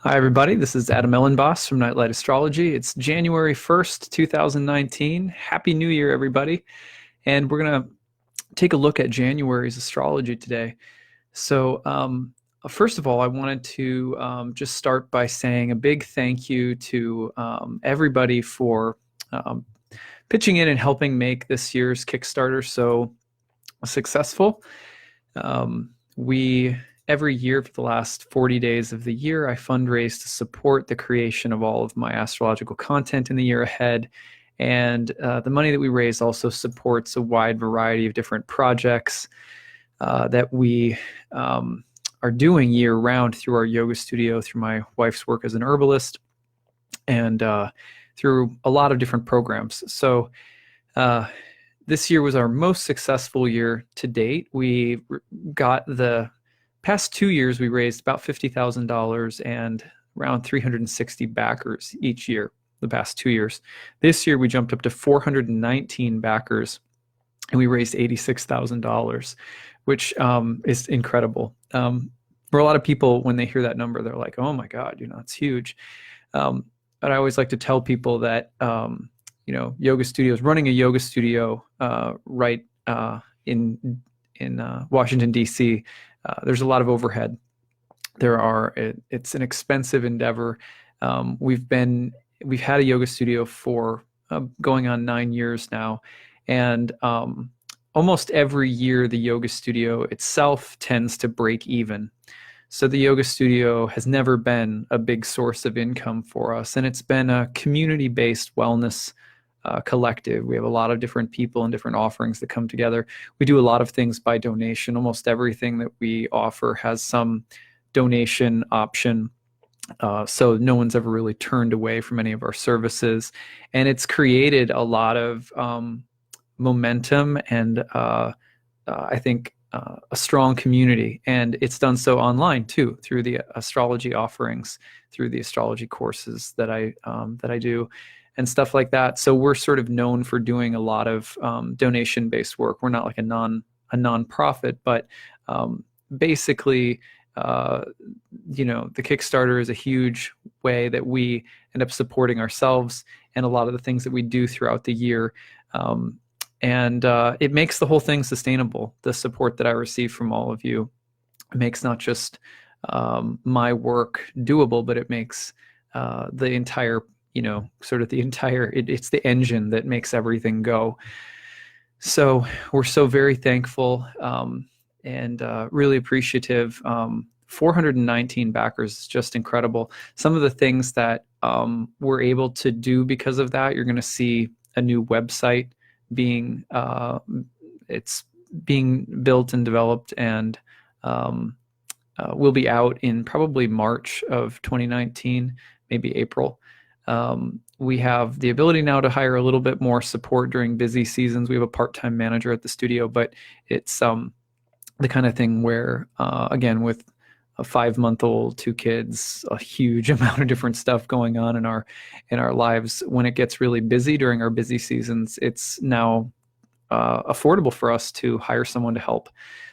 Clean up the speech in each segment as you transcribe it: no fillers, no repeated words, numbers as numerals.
Hi, everybody. This is Adam Elenbaas from Nightlight Astrology. It's January 1st, 2019. Happy New Year, everybody. And we're going to take a look at January's astrology today. So, first of all, I wanted to just start by saying a big thank you to everybody for um, pitching in and helping make this year's Kickstarter so successful. We every year for the last 40 days of the year, I fundraise to support the creation of all of my astrological content in the year ahead. And the money that we raise also supports a wide variety of different projects that we are doing year round through our yoga studio, through my wife's work as an herbalist, and through a lot of different programs. So this year was our most successful year to date. We got the past 2 years, we raised about $50,000 and around 360 backers each year, the past 2 years. This year, we jumped up to 419 backers and we raised $86,000, which is incredible. For a lot of people, when they hear that number, they're like, oh my God, it's huge. But I always like to tell people that, yoga studios, running a yoga studio right in Washington, D.C., there's a lot of overhead. It's an expensive endeavor. We've had a yoga studio for going on 9 years now, and almost every year the yoga studio itself tends to break even. So the yoga studio has never been a big source of income for us, and it's been a community-based wellness collective. We have a lot of different people and different offerings that come together. We do a lot of things by donation. Almost everything that we offer has some donation option. So no one's ever really turned away from any of our services. And it's created a lot of momentum and I think a strong community. And it's done so online too, through the astrology offerings, through the astrology courses that I do, and stuff like that. So we're sort of known for doing a lot of donation-based work. We're not like a nonprofit, but basically, the Kickstarter is a huge way that we end up supporting ourselves and a lot of the things that we do throughout the year. And it makes the whole thing sustainable. The support that I receive from all of you makes not just my work doable, but it makes the entire it's the engine that makes everything go. So we're so very thankful and really appreciative. 419 backers is just incredible. Some of the things that we're able to do because of that, you're going to see a new website it's being built and developed, and will be out in probably March of 2019, maybe April. We have the ability now to hire a little bit more support during busy seasons. We have a part-time manager at the studio, but it's the kind of thing where, again, with a 5-month-old, 2 kids, a huge amount of different stuff going on in our lives, when it gets really busy during our busy seasons, it's now affordable for us to hire someone to help.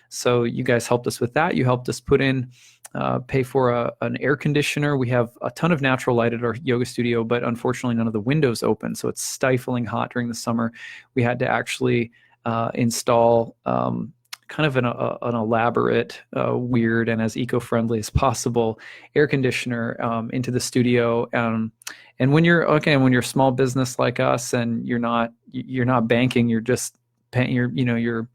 So you guys helped us with that. You helped us pay for an air conditioner. We have a ton of natural light at our yoga studio, but unfortunately none of the windows open, so it's stifling hot during the summer. We had to actually install kind of an elaborate, weird, and as eco-friendly as possible air conditioner into the studio. And when you're a small business like us, and you're not banking, you're just paying, you're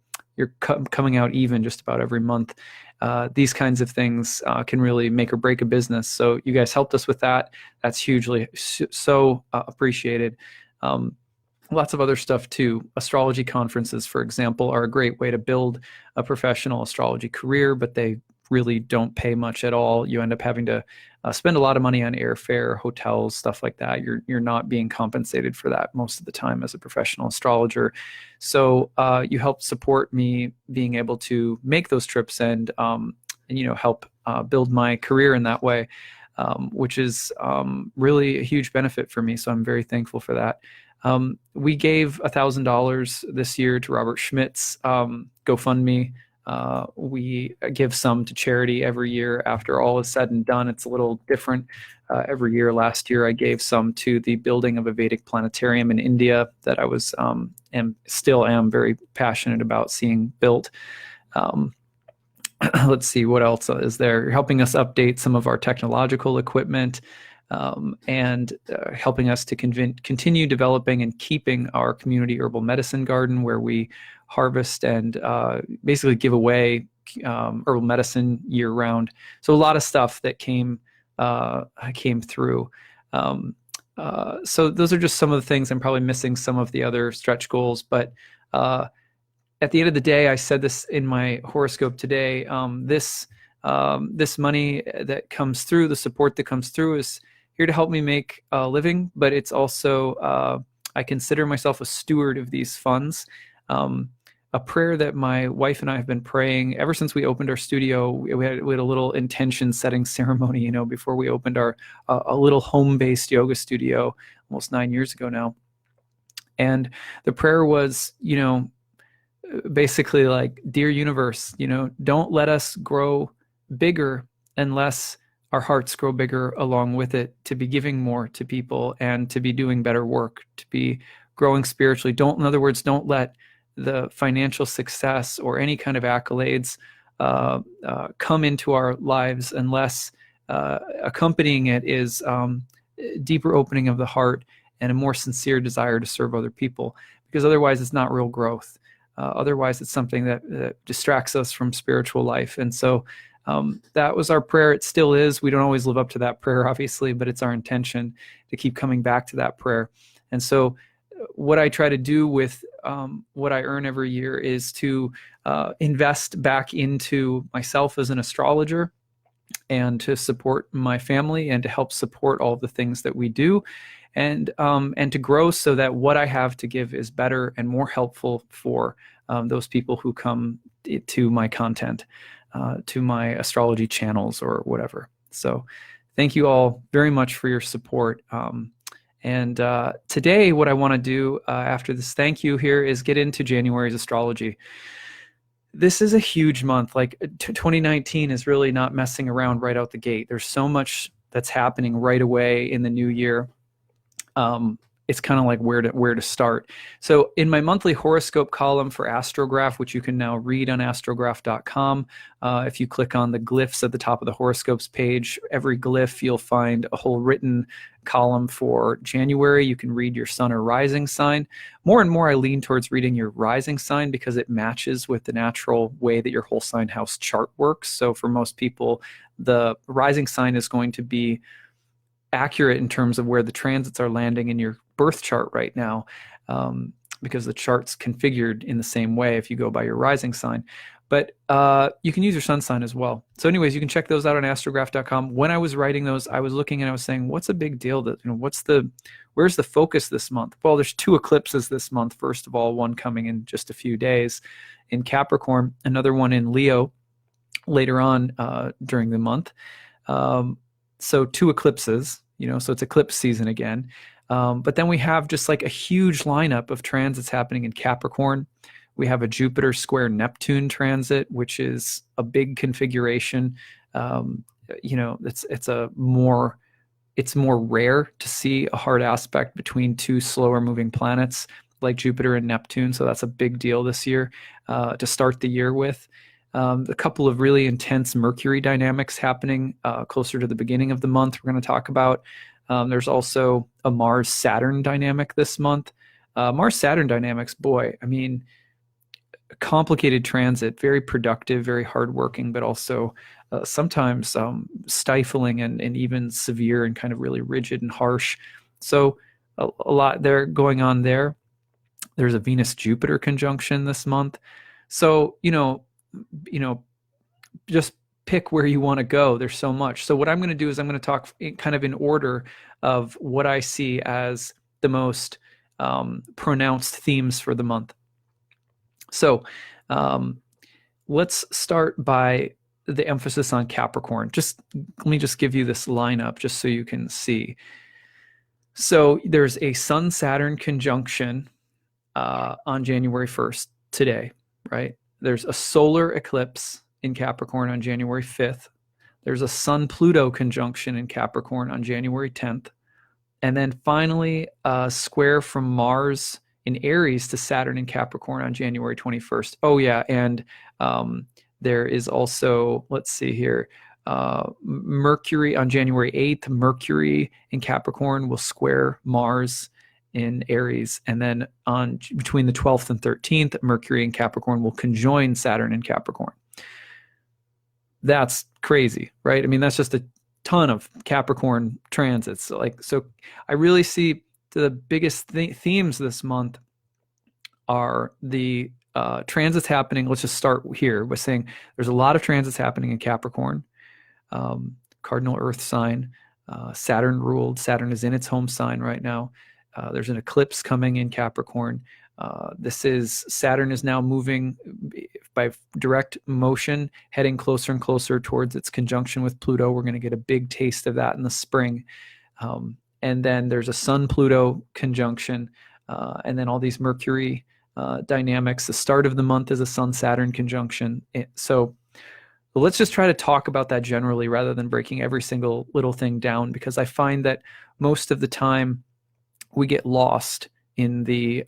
coming out even just about every month. These kinds of things can really make or break a business. So you guys helped us with that. That's hugely so appreciated. Lots of other stuff too. Astrology conferences, for example, are a great way to build a professional astrology career, but they really don't pay much at all. You end up having to spend a lot of money on airfare, hotels, stuff like that. You're not being compensated for that most of the time as a professional astrologer. So you help support me being able to make those trips and help build my career in that way, which is really a huge benefit for me. So I'm very thankful for that. We gave $1,000 this year to Robert Schmidt's GoFundMe. We give some to charity every year. After all is said and done, it's a little different every year. Last year, I gave some to the building of a Vedic planetarium in India that I was and still am very passionate about seeing built. Let's see, what else is there? You're helping us update some of our technological equipment, and helping us to continue developing and keeping our community herbal medicine garden, where we harvest and basically give away herbal medicine year round. So a lot of stuff that came through. So those are just some of the things. I'm probably missing some of the other stretch goals, but at the end of the day, I said this in my horoscope today, this money that comes through, the support that comes through, is here to help me make a living, but it's also, I consider myself a steward of these funds. A prayer that my wife and I have been praying ever since we opened our studio. We had a little intention setting ceremony, before we opened our a little home-based yoga studio almost 9 years ago now. And the prayer was, basically like, dear universe, don't let us grow bigger unless our hearts grow bigger along with it, to be giving more to people and to be doing better work, to be growing spiritually. In other words, don't let the financial success or any kind of accolades come into our lives unless accompanying it is deeper opening of the heart and a more sincere desire to serve other people, because otherwise it's not real growth. Otherwise it's something that distracts us from spiritual life. And so that was our prayer. It still is. We don't always live up to that prayer, obviously, but it's our intention to keep coming back to that prayer. And so what I try to do with what I earn every year is to invest back into myself as an astrologer, and to support my family, and to help support all the things that we do, and to grow so that what I have to give is better and more helpful for those people who come to my content, to my astrology channels or whatever. So thank you all very much for your support. And today, what I want to do after this thank you here is get into January's astrology. This is a huge month. Like 2019 is really not messing around right out the gate. There's so much that's happening right away in the new year. It's kind of like where to start. So in my monthly horoscope column for Astrograph, which you can now read on astrograph.com, if you click on the glyphs at the top of the horoscopes page, every glyph you'll find a whole written column for January. You can read your sun or rising sign. More and more I lean towards reading your rising sign because it matches with the natural way that your whole sign house chart works. So for most people, the rising sign is going to be accurate in terms of where the transits are landing in your birth chart right now, because the chart's configured in the same way if you go by your rising sign. But you can use your sun sign as well. So anyways, you can check those out on astrograph.com. When I was writing those, I was looking and I was saying, what's a big deal? That where's the focus this month? Well, there's 2 eclipses this month. First of all, one coming in just a few days in Capricorn, another one in Leo later on during the month. So 2 eclipses, so it's eclipse season again. But then we have just like a huge lineup of transits happening in Capricorn. We have a Jupiter square Neptune transit, which is a big configuration. It's more rare to see a hard aspect between 2 slower moving planets like Jupiter and Neptune. So that's a big deal this year to start the year with. A couple of really intense Mercury dynamics happening closer to the beginning of the month we're going to talk about. There's also a Mars-Saturn dynamic this month. Mars-Saturn dynamics, boy, I mean, complicated transit, very productive, very hardworking, but also sometimes stifling and even severe and kind of really rigid and harsh. So a lot there going on there. There's a Venus-Jupiter conjunction this month. So, just pick where you want to go. There's so much. So what I'm going to do is I'm going to talk kind of in order of what I see as the most pronounced themes for the month. So let's start by the emphasis on Capricorn. Let me give you this lineup just so you can see. So there's a Sun-Saturn conjunction on January 1st today, right? there's a solar eclipse in Capricorn on January 5th. There's a Sun-Pluto conjunction in Capricorn on January 10th. And then finally, a square from Mars in Aries to Saturn in Capricorn on January 21st. Oh, yeah. And there is also, let's see here, Mercury on January 8th. Mercury in Capricorn will square Mars in Aries. And then between the 12th and 13th, Mercury in Capricorn will conjoin Saturn in Capricorn. That's crazy, right? I mean, that's just a ton of Capricorn transits. So I really see the biggest themes this month are the transits happening. Let's just start here by saying there's a lot of transits happening in Capricorn, cardinal Earth sign. Saturn ruled. Saturn is in its home sign right now. There's an eclipse coming in Capricorn. Saturn is now moving by direct motion, heading closer and closer towards its conjunction with Pluto. We're going to get a big taste of that in the spring. And then there's a Sun-Pluto conjunction, and then all these Mercury dynamics. The start of the month is a Sun-Saturn conjunction. So let's just try to talk about that generally rather than breaking every single little thing down, because I find that most of the time we get lost in the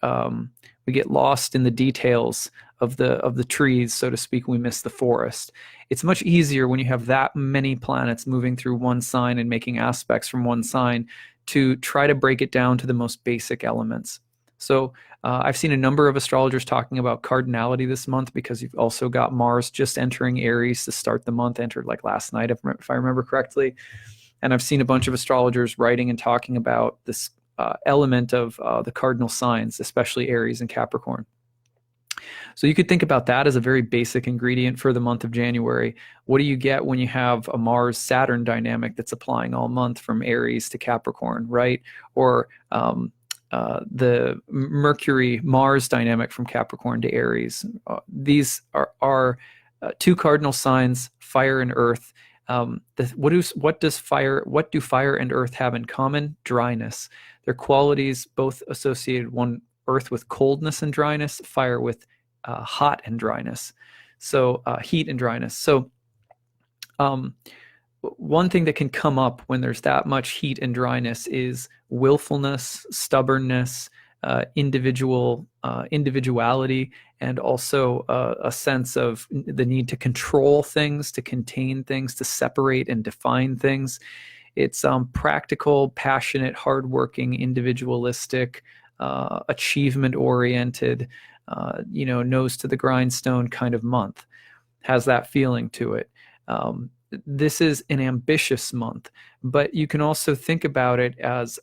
details of the trees, so to speak. We miss the forest. It's much easier when you have that many planets moving through one sign and making aspects from one sign to try to break it down to the most basic elements. So I've seen a number of astrologers talking about cardinality this month, because you've also got Mars just entering Aries to start the month, entered like last night, if I remember correctly. And I've seen a bunch of astrologers writing and talking about this element of the cardinal signs, especially Aries and Capricorn. So you could think about that as a very basic ingredient for the month of January. What do you get when you have a Mars-Saturn dynamic that's applying all month from Aries to Capricorn, right? Or the Mercury-Mars dynamic from Capricorn to Aries. These are two cardinal signs, fire and earth. What do fire and earth have in common? Dryness. Their qualities both associated, one, earth with coldness and dryness, fire with hot and dryness. So heat and dryness. So one thing that can come up when there's that much heat and dryness is willfulness, stubbornness, individuality, and also a sense of the need to control things, to contain things, to separate and define things. It's practical, passionate, hardworking, individualistic, achievement-oriented, nose to the grindstone kind of month. Has that feeling to it. This is an ambitious month, but you can also think about it as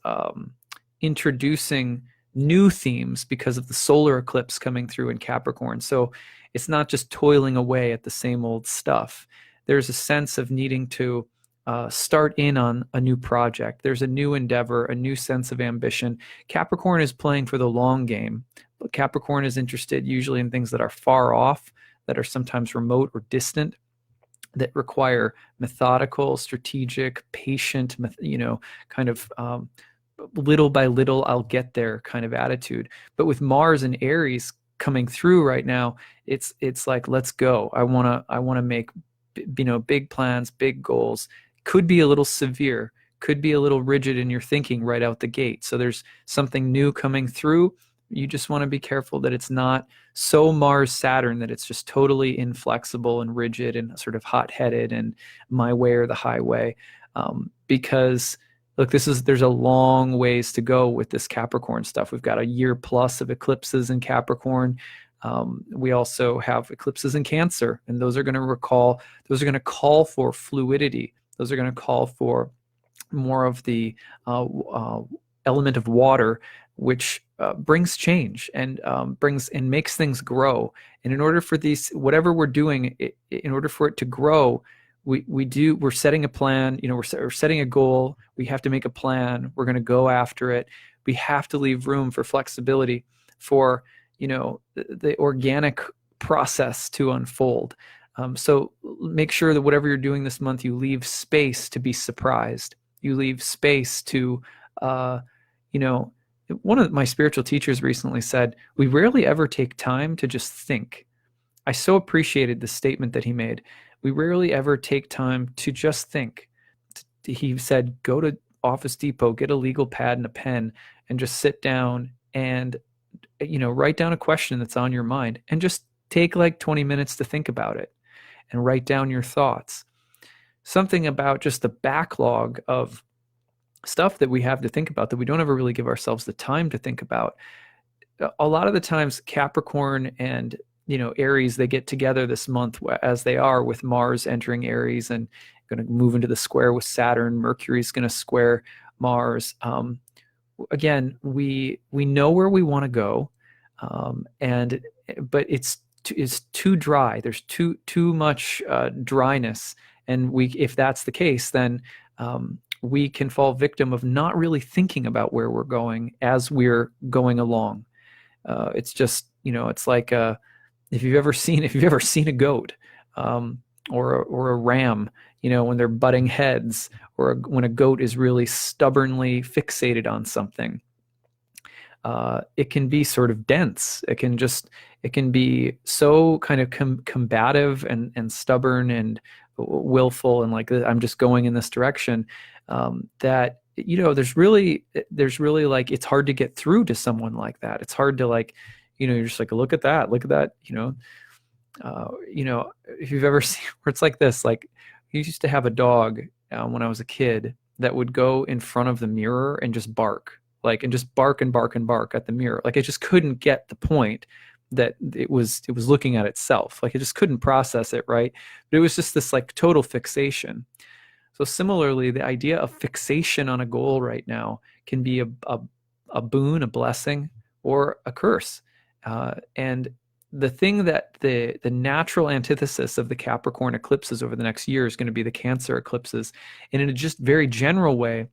introducing new themes because of the solar eclipse coming through in Capricorn. So it's not just toiling away at the same old stuff. There's a sense of needing to start in on a new project. There's a new endeavor, a new sense of ambition. Capricorn is playing for the long game, but Capricorn is interested usually in things that are far off, that are sometimes remote or distant, that require methodical, strategic, patient, kind of little by little, I'll get there kind of attitude. But with Mars and Aries coming through right now, it's like, let's go. I want to make, big plans, big goals. Could be a little severe, could be a little rigid in your thinking right out the gate. So there's something new coming through. You just want to be careful that it's not so Mars-Saturn that it's just totally inflexible and rigid and sort of hot-headed and my way or the highway. Because look, there's a long ways to go with this Capricorn stuff. We've got a year plus of eclipses in Capricorn. We also have eclipses in Cancer, and those are going to call for fluidity. Those are going to call for more of the element of water, which brings change and makes things grow. And in order for whatever we're doing, in order for it to grow, we're setting a plan. We're setting a goal. We have to make a plan. We're going to go after it. We have to leave room for flexibility for the organic process to unfold. So make sure that whatever you're doing this month, you leave space to be surprised. You leave space to, one of my spiritual teachers recently said, we rarely ever take time to just think. I so appreciated the statement that he made. We rarely ever take time to just think. He said, go to Office Depot, get a legal pad and a pen, and just sit down and write down a question that's on your mind, and just take like 20 minutes to think about it and write down your thoughts. Something about just the backlog of stuff that we have to think about that we don't ever really give ourselves the time to think about. A lot of the times Capricorn and Aries, they get together this month as they are, with Mars entering Aries and going to move into the square with Saturn. Mercury's going to square Mars. Again, we know where we want to go, but it's too dry. There's too much dryness, and if that's the case, then we can fall victim of not really thinking about where we're going as we're going along. It's just it's like if you've ever seen a goat, or a ram, when they're butting heads, or when a goat is really stubbornly fixated on something. It can be sort of dense. It can be so kind of combative and stubborn and willful, and like, I'm just going in this direction, that there's really like, it's hard to get through to someone like that. It's hard to, like, you're just like, look at that, if you've ever seen where it's like this, like, I used to have a dog when I was a kid that would go in front of the mirror and just bark, and just bark and bark and bark at the mirror. Like, it just couldn't get the point that it was looking at itself. Like, it just couldn't process it, right? But it was just this like total fixation. So similarly, the idea of fixation on a goal right now can be a boon, a blessing, or a curse. And the thing that the natural antithesis of the Capricorn eclipses over the next year is going to be the Cancer eclipses. And in a just very general way,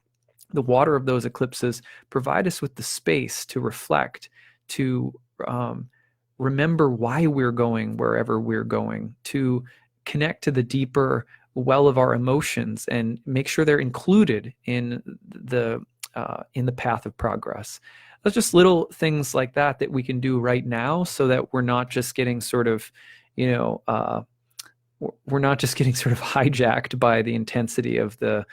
the water of those eclipses provide us with the space to reflect, to remember why we're going wherever we're going, to connect to the deeper well of our emotions and make sure they're included in the path of progress. There's just little things like that we can do right now, so that we're not just getting sort of, we're not just getting sort of hijacked by the intensity of the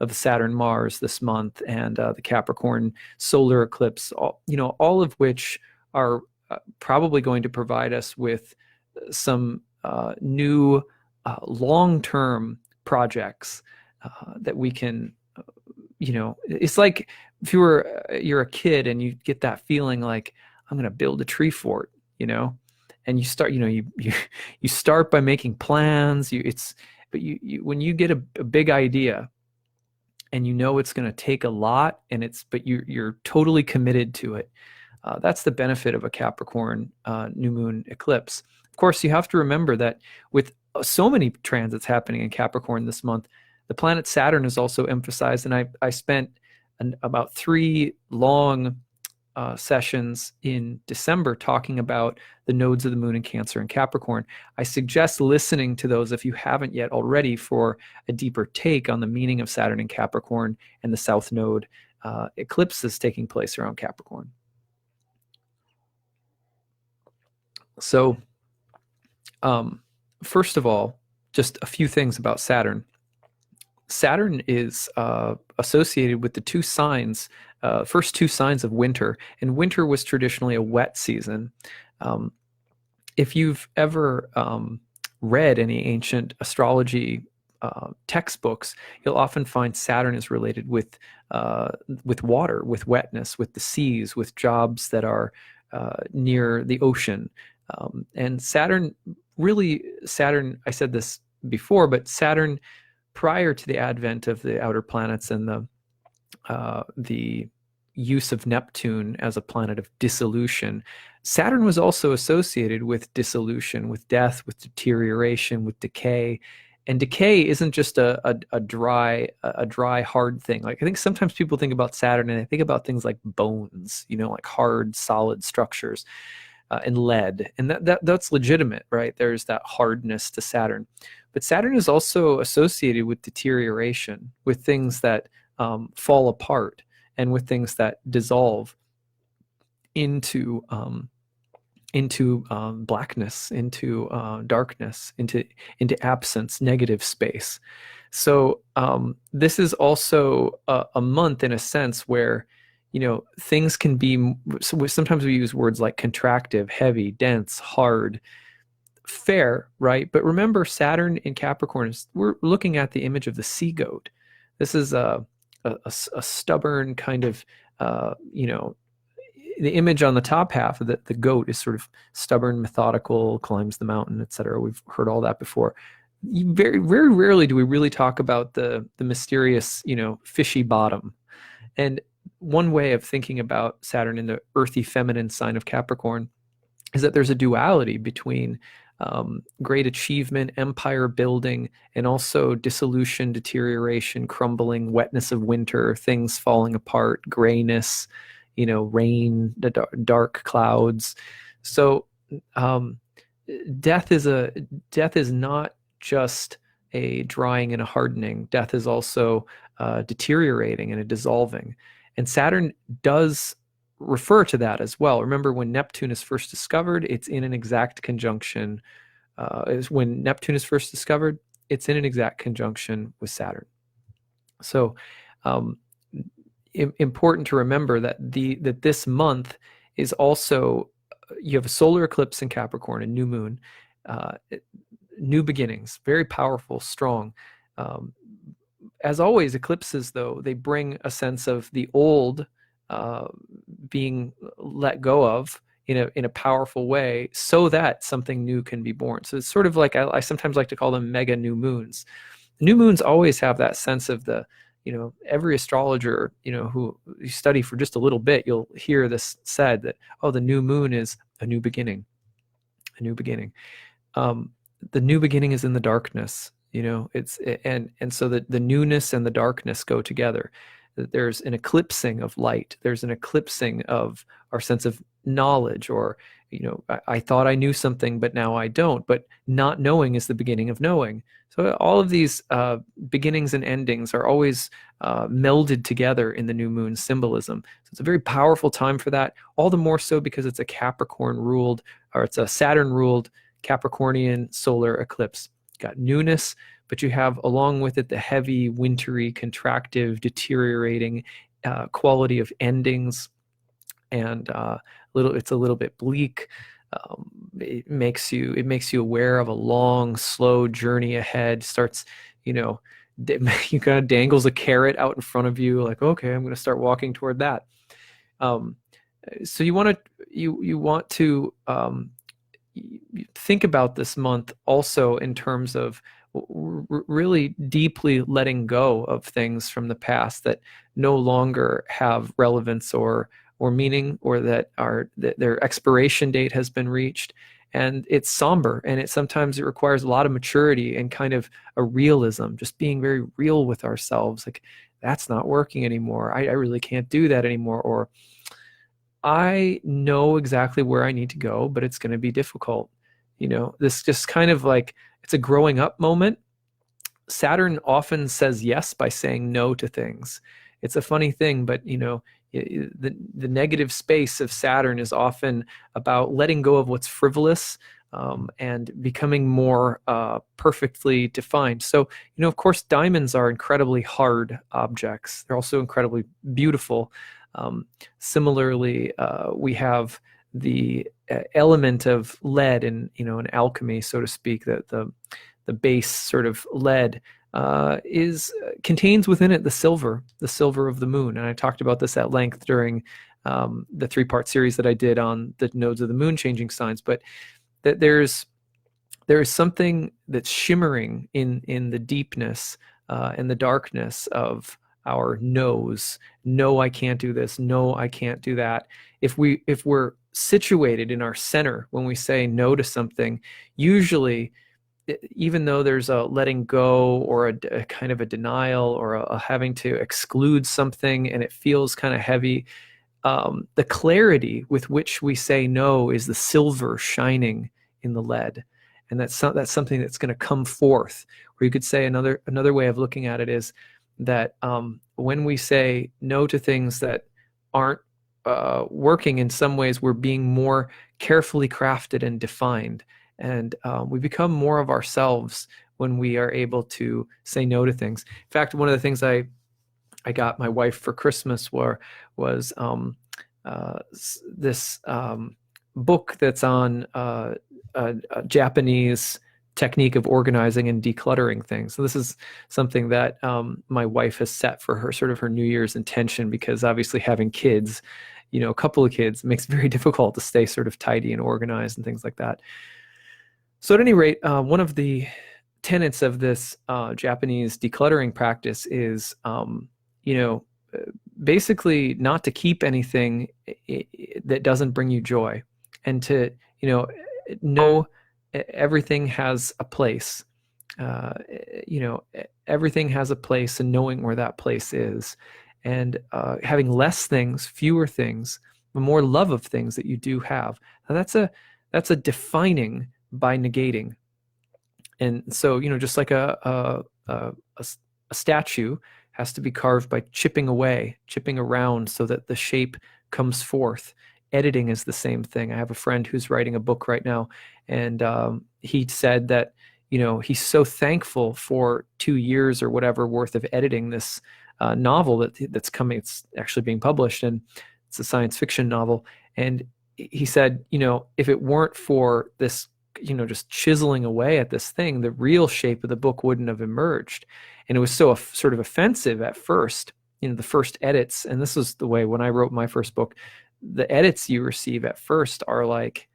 Saturn Mars this month, and the Capricorn solar eclipse, all of which are probably going to provide us with some new long-term projects that we can, it's like if you're a kid and you get that feeling like, I'm going to build a tree fort, and you start, you start by making plans. But when you get a big idea, and it's going to take a lot, but you're totally committed to it. That's the benefit of a Capricorn new moon eclipse. Of course, you have to remember that with so many transits happening in Capricorn this month, the planet Saturn is also emphasized. And I spent about 3 long sessions in December talking about the nodes of the moon in Cancer and Capricorn. I suggest listening to those if you haven't yet already, for a deeper take on the meaning of Saturn in Capricorn and the South Node eclipses taking place around Capricorn. So, first of all, just a few things about Saturn. Saturn is associated with the first two signs of winter, and winter was traditionally a wet season. If you've ever read any ancient astrology textbooks, you'll often find Saturn is related with water, with wetness, with the seas, with jobs that are near the ocean. And Saturn, I said this before, but Saturn, prior to the advent of the outer planets and the use of Neptune as a planet of dissolution, Saturn was also associated with dissolution, with death, with deterioration, with decay. And decay isn't just a dry, hard thing. Like, I think sometimes people think about Saturn and they think about things like bones, like hard, solid structures, and lead. And that's legitimate, right? There's that hardness to Saturn. But Saturn is also associated with deterioration, with things that fall apart, and with things that dissolve into into blackness, into darkness, into absence, negative space. So this is also a month in a sense where, you know, things can be, so sometimes we use words like contractive, heavy, dense, hard, fair, right? But remember, Saturn in Capricorn we're looking at the image of the sea goat. This is a stubborn kind of, you know, the image on the top half of the goat is sort of stubborn, methodical, climbs the mountain, etc. We've heard all that before. Very, very rarely do we really talk about the mysterious, you know, fishy bottom. And one way of thinking about Saturn in the earthy feminine sign of Capricorn is that there's a duality between great achievement, empire building, and also dissolution, deterioration, crumbling, wetness of winter, things falling apart, grayness, you know, rain, the dark clouds. So death is not just a drying and a hardening. Death is also deteriorating and a dissolving. And Saturn does refer to that as well. Remember, when Neptune is first discovered, it's in an exact conjunction. When Neptune is first discovered, it's in an exact conjunction with Saturn. So important to remember that that this month is also, you have a solar eclipse in Capricorn, a new moon, new beginnings, very powerful, strong. As always, eclipses, though, they bring a sense of the old being let go of in a powerful way, so that something new can be born. So it's sort of like, I sometimes like to call them mega new moons. New moons always have that sense of the, you know, every astrologer, you know, who you study for just a little bit, you'll hear this said that, oh, the new moon is a new beginning, a new beginning. The new beginning is in the darkness, you know, and so the newness and the darkness go together. There's an eclipsing of light. There's an eclipsing of our sense of knowledge, or, you know, I thought I knew something, but now I don't. But not knowing is the beginning of knowing. So all of these beginnings and endings are always melded together in the new moon symbolism. So it's a very powerful time for that. All the more so because it's a Capricorn ruled, or it's a Saturn ruled Capricornian solar eclipse. You've got newness, but you have along with it the heavy, wintry, contractive, deteriorating quality of endings, and it's a little bit bleak. It makes you aware of a long, slow journey ahead. Starts, you know, you kind of dangles a carrot out in front of you, like, okay, I'm going to start walking toward that. So you want to think about this month also in terms of really deeply letting go of things from the past that no longer have relevance or meaning, or that their expiration date has been reached. And it's somber, and sometimes it requires a lot of maturity and kind of a realism, just being very real with ourselves. Like, that's not working anymore. I really can't do that anymore. Or, I know exactly where I need to go, but it's going to be difficult. You know, this just kind of like, it's a growing up moment. Saturn often says yes by saying no to things. It's a funny thing, but, you know, the negative space of Saturn is often about letting go of what's frivolous, and becoming more perfectly defined. So, you know, of course, diamonds are incredibly hard objects. They're also incredibly beautiful. Similarly, we have the element of lead in, you know, in alchemy, so to speak, that the base sort of lead contains within it the silver of the moon. And I talked about this at length during the 3-part series that I did on the nodes of the moon changing signs. But that there is something that's shimmering in the deepness and the darkness of our no's. No, I can't do this. No, I can't do that. If we're situated in our center when we say no to something, usually, even though there's a letting go or a kind of a denial or a having to exclude something, and it feels kind of heavy, the clarity with which we say no is the silver shining in the lead. And that's something that's going to come forth. Or you could say another way of looking at it is that when we say no to things that aren't working, in some ways we're being more carefully crafted and defined. And we become more of ourselves when we are able to say no to things. In fact, one of the things I got my wife for Christmas was this book that's on a Japanese technique of organizing and decluttering things. So this is something that my wife has set for her, sort of her New Year's intention, because obviously having kids, a couple of kids, makes it very difficult to stay sort of tidy and organized and things like that. So at any rate, one of the tenets of this Japanese decluttering practice is, basically not to keep anything that doesn't bring you joy, and to, know everything has a place. Everything has a place, and knowing where that place is, and having less things, fewer things, but more love of things that you do have. Now that's a defining by negating. And so, just like a statue has to be carved by chipping around so that the shape comes forth. Editing is the same thing. I have a friend who's writing a book right now, and he said that, he's so thankful for 2 years or whatever worth of editing this novel that's coming. It's actually being published, and it's a science fiction novel. And he said, if it weren't for this, just chiseling away at this thing, the real shape of the book wouldn't have emerged. And it was so sort of offensive at first, the first edits. And this was the way when I wrote my first book, the edits you receive at first are like,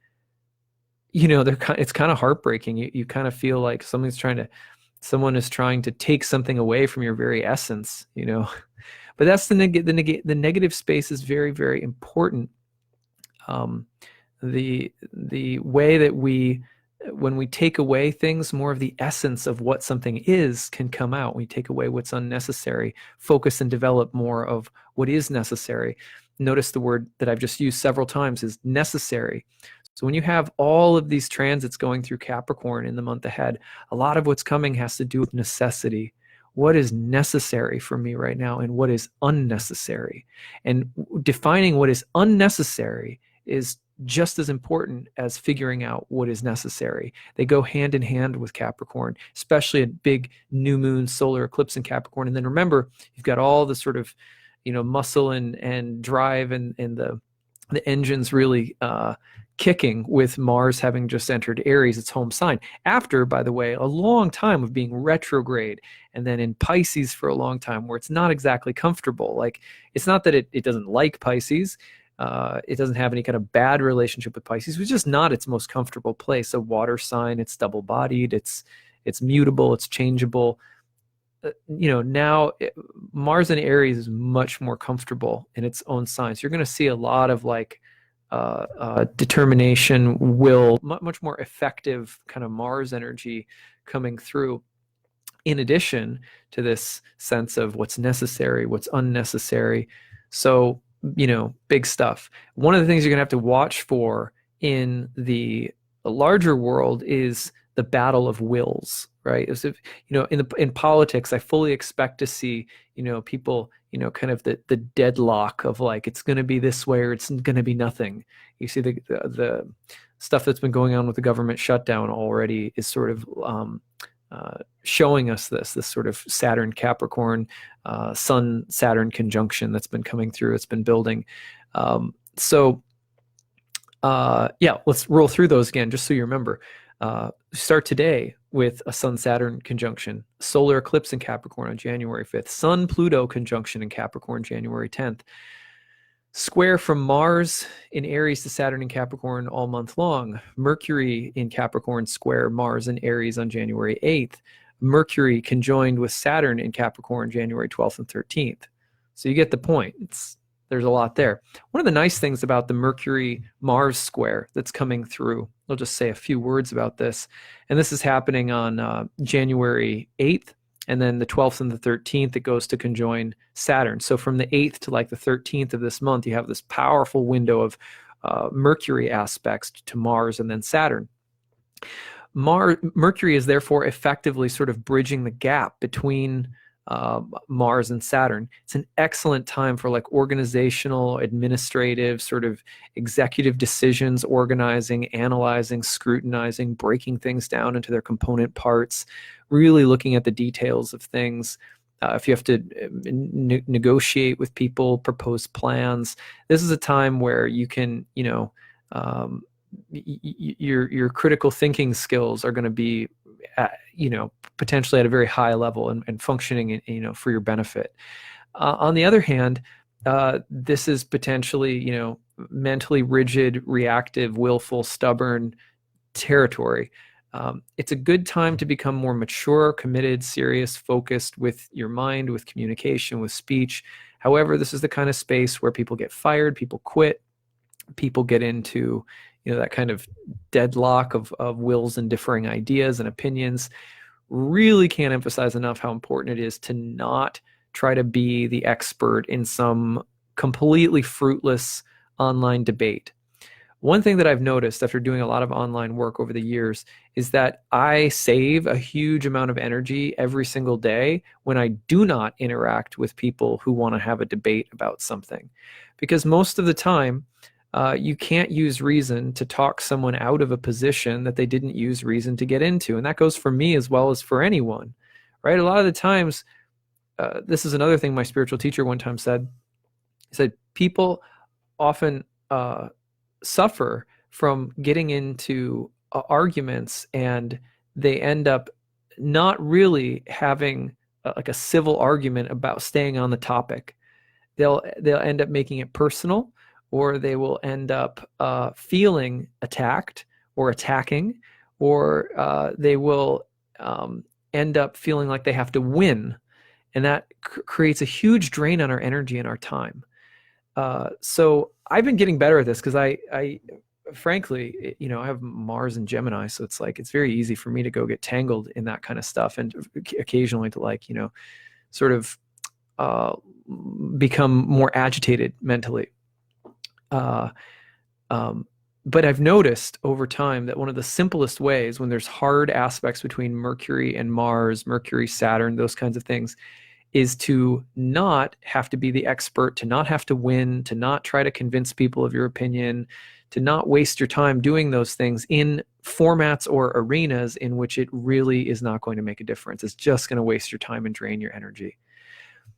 it's kind of heartbreaking. You kind of feel like someone is trying to take something away from your very essence, But that's the negative space is very, very important. The way that when we take away things, more of the essence of what something is can come out. We take away what's unnecessary, focus and develop more of what is necessary. Notice the word that I've just used several times is necessary. So when you have all of these transits going through Capricorn in the month ahead, a lot of what's coming has to do with necessity. What is necessary for me right now, and what is unnecessary? And defining what is unnecessary is just as important as figuring out what is necessary. They go hand in hand with Capricorn, especially a big new moon solar eclipse in Capricorn. And then remember, you've got all the sort of, muscle and drive and the engines really kicking with Mars having just entered Aries, its home sign. After, by the way, a long time of being retrograde, and then in Pisces for a long time where it's not exactly comfortable. Like, it's not that it doesn't like Pisces. It doesn't have any kind of bad relationship with Pisces. It's just not its most comfortable place. A water sign, it's double-bodied, it's mutable, it's changeable. Now Mars in Aries is much more comfortable in its own sign. So you're going to see a lot of determination, will, much more effective kind of Mars energy coming through, in addition to this sense of what's necessary, what's unnecessary. So, big stuff. One of the things you're going to have to watch for in the larger world is the battle of wills, right? As if, in politics, I fully expect to see, people, kind of the deadlock of like, it's going to be this way or it's going to be nothing. You see the stuff that's been going on with the government shutdown already is sort of showing us this sort of Saturn Capricorn, Sun Saturn conjunction that's been coming through. It's been building. Let's roll through those again, just so you remember. Start today with a Sun Saturn conjunction, solar eclipse in Capricorn on January 5th, Sun Pluto conjunction in Capricorn January 10th, square from Mars in Aries to Saturn in Capricorn all month long, Mercury in Capricorn square Mars in Aries on January 8th, Mercury conjoined with Saturn in Capricorn January 12th and 13th. So you get the point. There's a lot there. One of the nice things about the Mercury-Mars square that's coming through, I'll just say a few words about this, and this is happening on January 8th, and then the 12th and the 13th, it goes to conjoin Saturn. So from the 8th to like the 13th of this month, you have this powerful window of Mercury aspects to Mars and then Saturn. Mercury is therefore effectively sort of bridging the gap between Mars and Saturn. It's an excellent time for like organizational, administrative, sort of executive decisions, organizing, analyzing, scrutinizing, breaking things down into their component parts, really looking at the details of things. If you have to negotiate with people, propose plans, this is a time where you can, your critical thinking skills are going to be potentially at a very high level and functioning, for your benefit. On the other hand, this is potentially, mentally rigid, reactive, willful, stubborn territory. It's a good time to become more mature, committed, serious, focused with your mind, with communication, with speech. However, this is the kind of space where people get fired, people quit, people get into that kind of deadlock of wills and differing ideas and opinions. Really can't emphasize enough how important it is to not try to be the expert in some completely fruitless online debate. One thing that I've noticed after doing a lot of online work over the years is that I save a huge amount of energy every single day when I do not interact with people who want to have a debate about something. Because most of the time, you can't use reason to talk someone out of a position that they didn't use reason to get into. And that goes for me as well as for anyone, right? A lot of the times, this is another thing my spiritual teacher one time said. He said, people often suffer from getting into arguments, and they end up not really having like a civil argument about staying on the topic. They'll end up making it personal, or they will end up feeling attacked or attacking, or they will end up feeling like they have to win. And that creates a huge drain on our energy and our time. So I've been getting better at this because I frankly, I have Mars and Gemini, so it's very easy for me to go get tangled in that kind of stuff, and occasionally to sort of become more agitated mentally. But I've noticed over time that one of the simplest ways, when there's hard aspects between Mercury and Mars, Mercury, Saturn, those kinds of things, is to not have to be the expert, to not have to win, to not try to convince people of your opinion, to not waste your time doing those things in formats or arenas in which it really is not going to make a difference. It's just going to waste your time and drain your energy.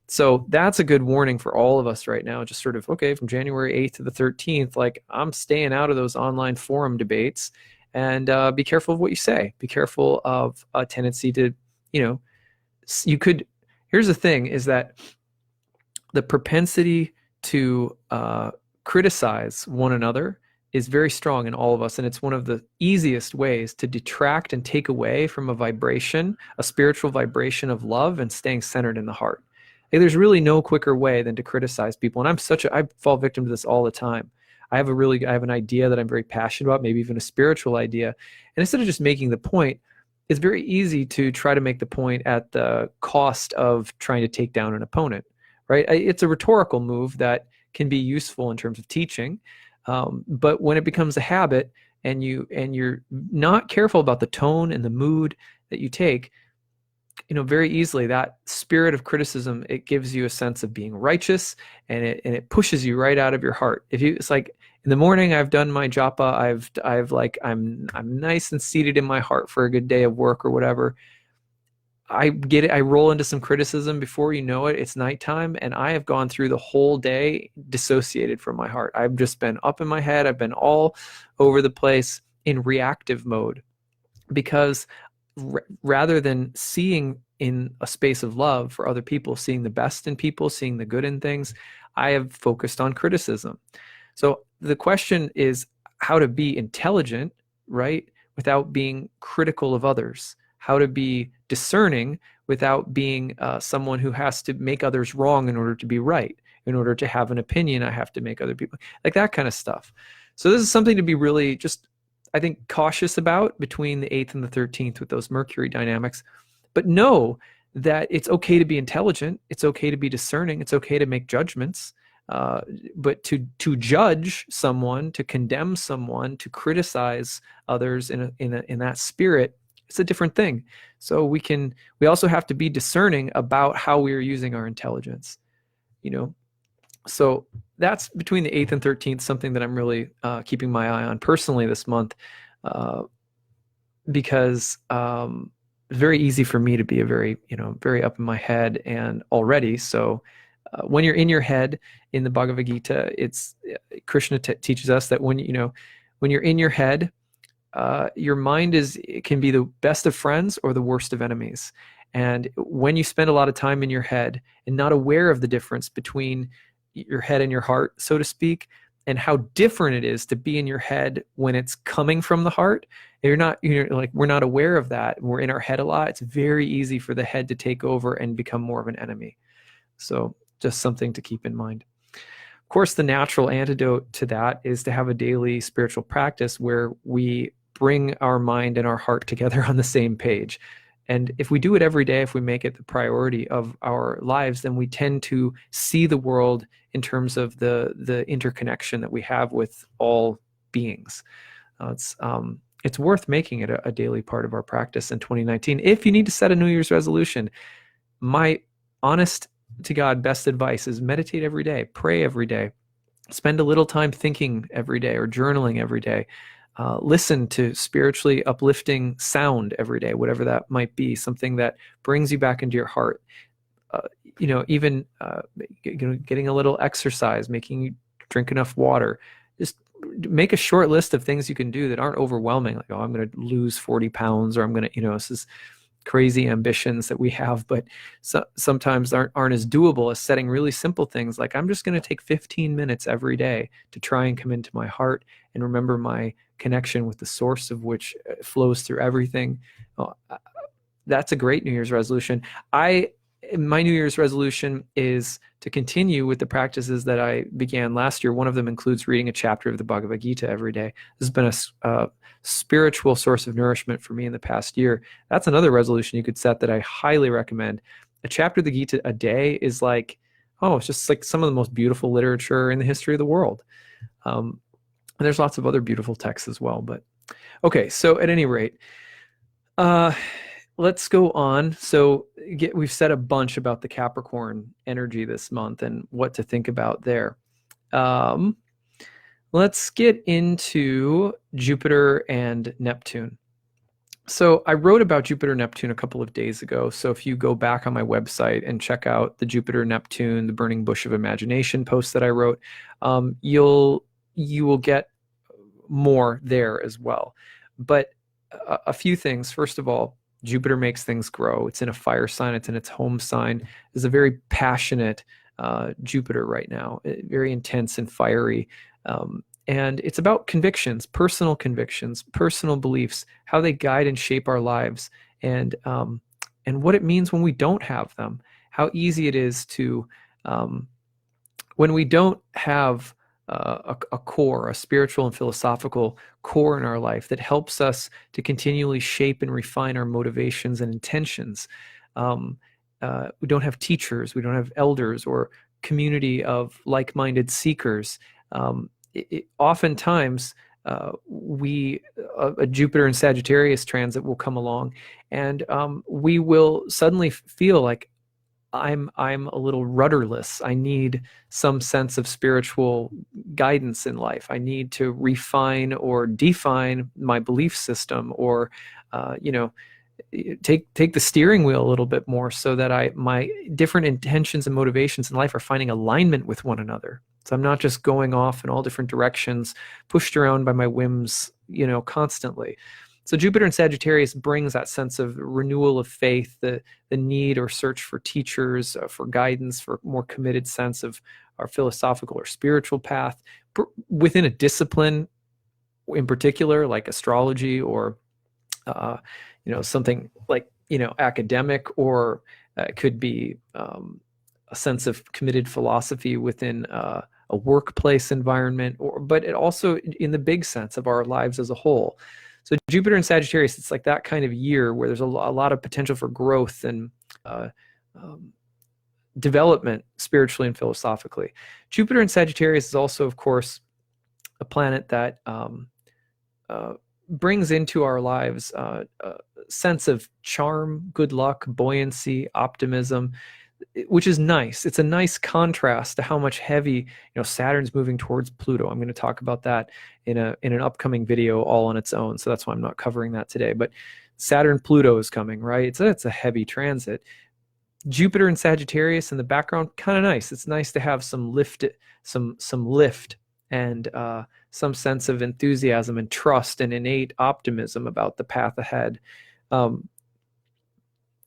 So that's a good warning for all of us right now. Just sort of, okay, from January 8th to the 13th, I'm staying out of those online forum debates, and be careful of what you say. Be careful of a tendency to, here's the thing, is that the propensity to criticize one another is very strong in all of us. And it's one of the easiest ways to detract and take away from a vibration, a spiritual vibration of love and staying centered in the heart. There's really no quicker way than to criticize people. And I fall victim to this all the time. I have an idea that I'm very passionate about, maybe even a spiritual idea. And instead of just making the point, it's very easy to try to make the point at the cost of trying to take down an opponent, right? It's a rhetorical move that can be useful in terms of teaching. But when it becomes a habit, and you're not careful about the tone and the mood that you take, very easily that spirit of criticism, it gives you a sense of being righteous, and it pushes you right out of your heart. It's like in the morning, I've done my japa, I'm nice and seated in my heart for a good day of work or whatever. I get it. I roll into some criticism. Before you know it, it's nighttime, and I have gone through the whole day dissociated from my heart. I've just been up in my head. I've been all over the place in reactive mode, because rather than seeing in a space of love for other people, seeing the best in people, seeing the good in things, I have focused on criticism. So the question is how to be intelligent, right, without being critical of others. How to be discerning without being someone who has to make others wrong in order to be right. In order to have an opinion, I have to make other people, like that kind of stuff. So this is something to be really just, I think, cautious about between the 8th and the 13th with those Mercury dynamics. But know that it's okay to be intelligent. It's okay to be discerning. It's okay to make judgments. But to judge someone, to condemn someone, to criticize others in that spirit it's a different thing. So we also have to be discerning about how we are using our intelligence, you know. So that's between the 8th and 13th, something that I'm really keeping my eye on personally this month, because it's very easy for me to be very up in my head and already. So when you're in your head, in the Bhagavad Gita, it's Krishna teaches us that when you're in your head, your mind can be the best of friends or the worst of enemies. And when you spend a lot of time in your head and not aware of the difference between your head and your heart, so to speak, and how different it is to be in your head when it's coming from the heart, we're not aware of that. We're in our head a lot. It's very easy for the head to take over and become more of an enemy. So just something to keep in mind. Of course, the natural antidote to that is to have a daily spiritual practice where we bring our mind and our heart together on the same page. And if we do it every day, if we make it the priority of our lives, then we tend to see the world in terms of the interconnection that we have with all beings. It's worth making it a daily part of our practice in 2019. If you need to set a New Year's resolution, my honest to God best advice is meditate every day, pray every day, spend a little time thinking every day or journaling every day. Listen to spiritually uplifting sound every day, whatever that might be, something that brings you back into your heart. Even getting a little exercise, making you drink enough water. Just make a short list of things you can do that aren't overwhelming. Like, I'm going to lose 40 pounds, or I'm going to, this is crazy ambitions that we have, but sometimes aren't as doable as setting really simple things like, I'm just going to take 15 minutes every day to try and come into my heart and remember my connection with the source of which flows through everything. That's a great New Year's resolution. My New Year's resolution is to continue with the practices that I began last year. One of them includes reading a chapter of the Bhagavad Gita every day. This has been a spiritual source of nourishment for me in the past year. That's another resolution you could set that I highly recommend. A chapter of the Gita a day is it's just like some of the most beautiful literature in the history of the world. And there's lots of other beautiful texts as well. But okay, so at any rate, let's go on. So we've said a bunch about the Capricorn energy this month and what to think about there. Let's get into Jupiter and Neptune. So I wrote about Jupiter Neptune a couple of days ago. So if you go back on my website and check out the Jupiter Neptune, the Burning Bush of Imagination post that I wrote, you will get more there as well. But a few things. First of all, Jupiter makes things grow. It's in a fire sign. It's in its home sign. It's a very passionate Jupiter right now, very intense and fiery. And it's about convictions, personal beliefs, how they guide and shape our lives, and what it means when we don't have them. How easy it is to, when we don't have a core, a spiritual and philosophical core in our life that helps us to continually shape and refine our motivations and intentions. We don't have teachers, we don't have elders or community of like-minded seekers. Oftentimes, a Jupiter and Sagittarius transit will come along, and we will suddenly feel like I'm a little rudderless. I need some sense of spiritual guidance in life. I need to refine or define my belief system, or take the steering wheel a little bit more, so that my different intentions and motivations in life are finding alignment with one another. So I'm not just going off in all different directions, pushed around by my whims, constantly. So Jupiter and Sagittarius brings that sense of renewal of faith, the need or search for teachers, for guidance, for a more committed sense of our philosophical or spiritual path within a discipline in particular, like astrology, or something like academic, or it could be a sense of committed philosophy within a workplace environment, but it also in the big sense of our lives as a whole. So Jupiter and Sagittarius, it's like that kind of year where there's a lot of potential for growth and development spiritually and philosophically. Jupiter and Sagittarius is also, of course, a planet that brings into our lives a sense of charm, good luck, buoyancy, optimism, which is nice. It's a nice contrast to how much heavy, Saturn's moving towards Pluto. I'm going to talk about that in an upcoming video all on its own. So that's why I'm not covering that today. But Saturn Pluto is coming, right? It's a heavy transit. Jupiter and Sagittarius in the background, kind of nice. It's nice to have some lift, and some sense of enthusiasm and trust and innate optimism about the path ahead.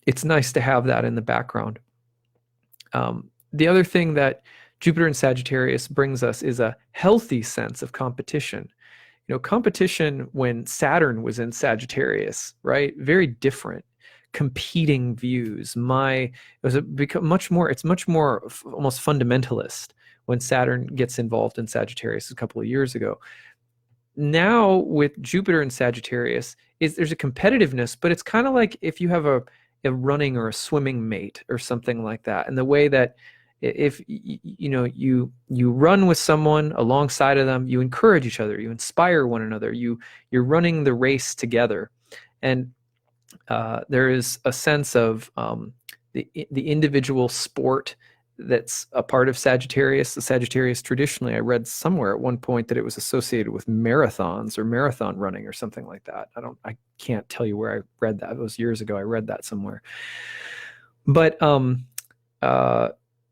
It's nice to have that in the background. The other thing that Jupiter and Sagittarius brings us is a healthy sense of competition. Competition when Saturn was in Sagittarius, right? Very different. Competing views. It's much more almost fundamentalist when Saturn gets involved in Sagittarius a couple of years ago. Now with Jupiter and Sagittarius, there's a competitiveness, but it's kind of like if you have a running or a swimming mate or something like that. And the way that if you run with someone alongside of them, you encourage each other, you inspire one another, you're running the race together. And there is a sense of the individual sport that's a part of Sagittarius. The Sagittarius traditionally, I read somewhere at one point that it was associated with marathons or marathon running or something like that. I can't tell you where I read that. It was years ago. I read that somewhere. But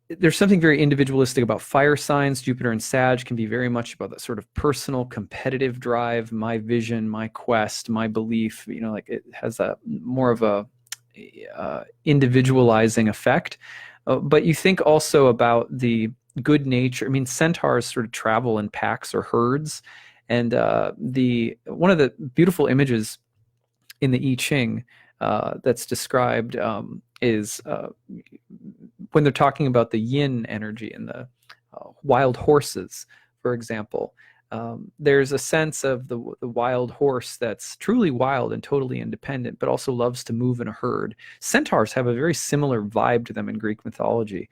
there's something very individualistic about fire signs. Jupiter and Sag can be very much about that sort of personal competitive drive, my vision, my quest, my belief, like it has a more of a individualizing effect. But you think also about the good nature. I mean, centaurs sort of travel in packs or herds. And one of the beautiful images in the I Ching that's described is when they're talking about the yin energy and the wild horses, for example. There's a sense of the wild horse that's truly wild and totally independent, but also loves to move in a herd. Centaurs have a very similar vibe to them in Greek mythology.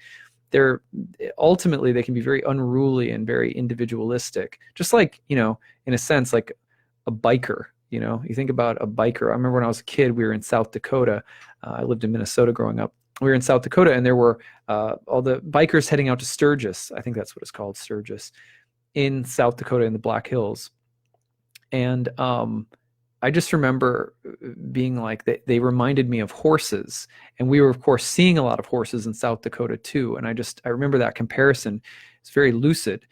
Ultimately, they can be very unruly and very individualistic, just like, in a sense, like a biker. You think about a biker. I remember when I was a kid, we were in South Dakota. I lived in Minnesota growing up. We were in South Dakota, and there were all the bikers heading out to Sturgis. I think that's what it's called, Sturgis, in South Dakota in the Black Hills. And I just remember being like, they reminded me of horses. And we were, of course, seeing a lot of horses in South Dakota too. And I remember that comparison. It's very lucid.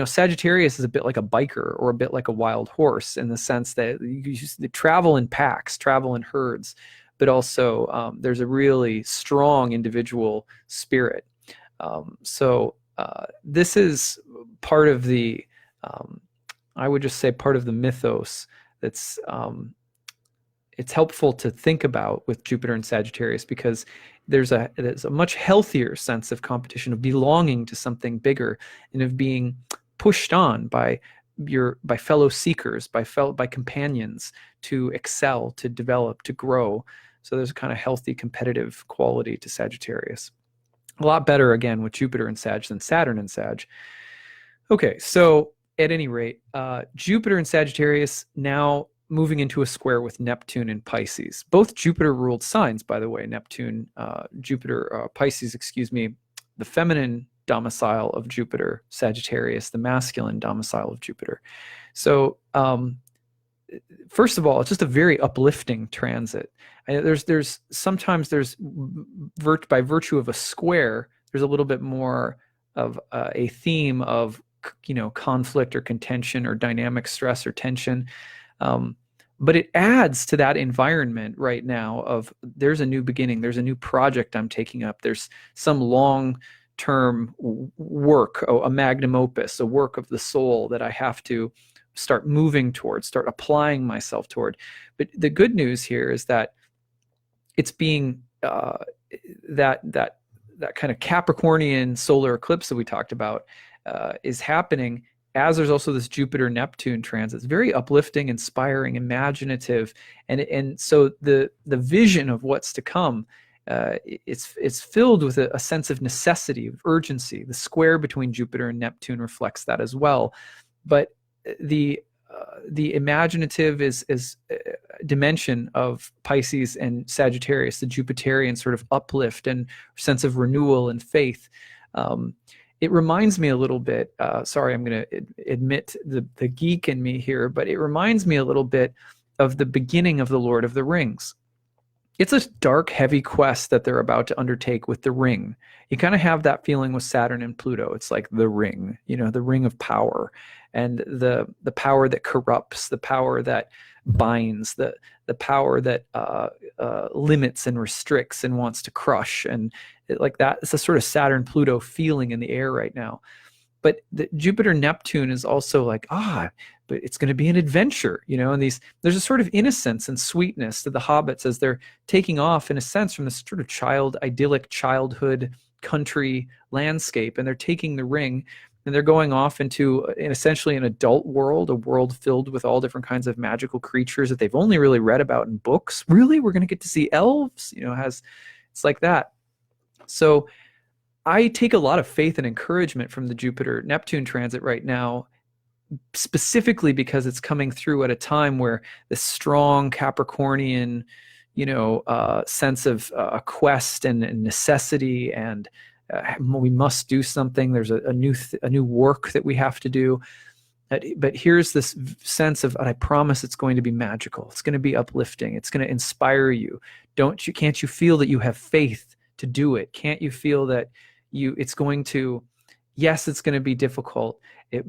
Sagittarius is a bit like a biker or a bit like a wild horse in the sense that they travel in packs, travel in herds, but also there's a really strong individual spirit. This is part of the, I would just say part of the mythos that's, it's helpful to think about with Jupiter and Sagittarius, because there's a much healthier sense of competition, of belonging to something bigger, and of being pushed on by fellow seekers, by companions to excel, to develop, to grow. So there's a kind of healthy competitive quality to Sagittarius. A lot better, again, with Jupiter and Sag than Saturn and Sag. Okay, so at any rate, Jupiter and Sagittarius now moving into a square with Neptune and Pisces. Both Jupiter-ruled signs, by the way. Pisces, the feminine domicile of Jupiter, Sagittarius, the masculine domicile of Jupiter. So first of all, it's just a very uplifting transit. There's sometimes by virtue of a square, there's a little bit more of a theme of conflict or contention or dynamic stress or tension. But it adds to that environment right now of there's a new beginning, there's a new project I'm taking up, there's some long-term work, a magnum opus, a work of the soul that I have to start moving towards, start applying myself toward. But the good news here is that it's being that kind of Capricornian solar eclipse that we talked about is happening as there's also this Jupiter-Neptune transit. It's very uplifting, inspiring, imaginative, and so the vision of what's to come, it's filled with a sense of necessity, of urgency. The square between Jupiter and Neptune reflects that as well. But the the imaginative is dimension of Pisces and Sagittarius, the Jupiterian sort of uplift and sense of renewal and faith. It reminds me a little bit, sorry, I'm going to admit the geek in me here, but it reminds me a little bit of the beginning of the Lord of the Rings. It's a dark, heavy quest that they're about to undertake with the ring. You kind of have that feeling with Saturn and Pluto. It's like the ring, the ring of power, and the power that corrupts, the power that binds, the power that limits and restricts and wants to crush. And like that, it's a sort of Saturn-Pluto feeling in the air right now. But the Jupiter-Neptune is also like, but it's going to be an adventure, and there's a sort of innocence and sweetness to the hobbits as they're taking off, in a sense, from this sort of idyllic childhood country landscape, and they're taking the ring and they're going off into essentially an adult world, a world filled with all different kinds of magical creatures that they've only really read about in books. Really? We're going to get to see elves? It's like that. So I take a lot of faith and encouragement from the Jupiter-Neptune transit right now, specifically because it's coming through at a time where this strong Capricornian, sense of a quest and necessity, and we must do something. There's a new work that we have to do. But here's this sense of, I promise it's going to be magical. It's going to be uplifting. It's going to inspire you. Can't you feel that you have faith to do it? Can't you feel that it's going to, yes, it's going to be difficult. It